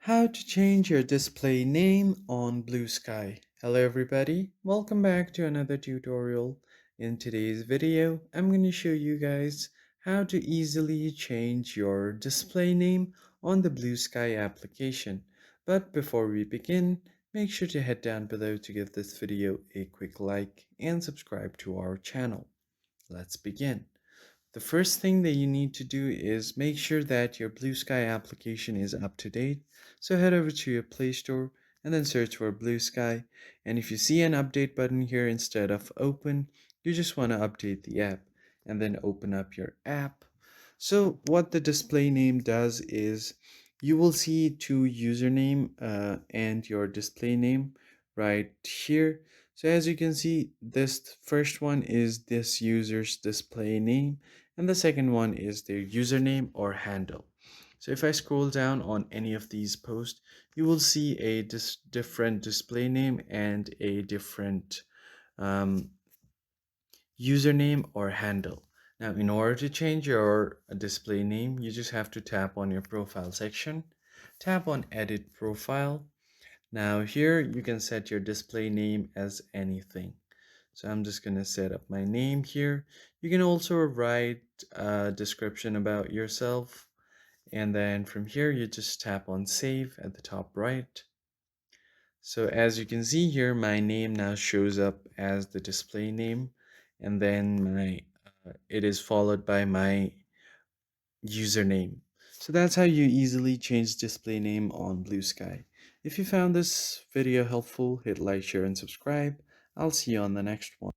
How to change your display name on Bluesky. Hello everybody, welcome back to another tutorial. In today's video, I'm going to show you guys how to easily change your display name on the Bluesky application. But before we begin, make sure to head down below to give this video a quick like and subscribe to our channel. Let's begin. The first thing that you need to do is make sure that your Bluesky application is up to date. So head over to your Play Store and then search for Bluesky. And if you see an update button here instead of open, you just want to update the app and then open up your app. So what the display name does is you will see two username and your display name right here. So as you can see, this first one is this user's display name and the second one is their username or handle. So if I scroll down on any of these posts, you will see a different display name and a different um, username or handle. Now, in order to change your display name, you just have to tap on your profile section, tap on edit profile. Now here you can set your display name as anything. So I'm just going to set up my name here. You can also write a description about yourself. And then from here, you just tap on save at the top right. So as you can see here, my name now shows up as the display name. And then it is followed by my username. So that's how you easily change display name on Bluesky. If you found this video helpful, hit like, share, and subscribe. I'll see you on the next one.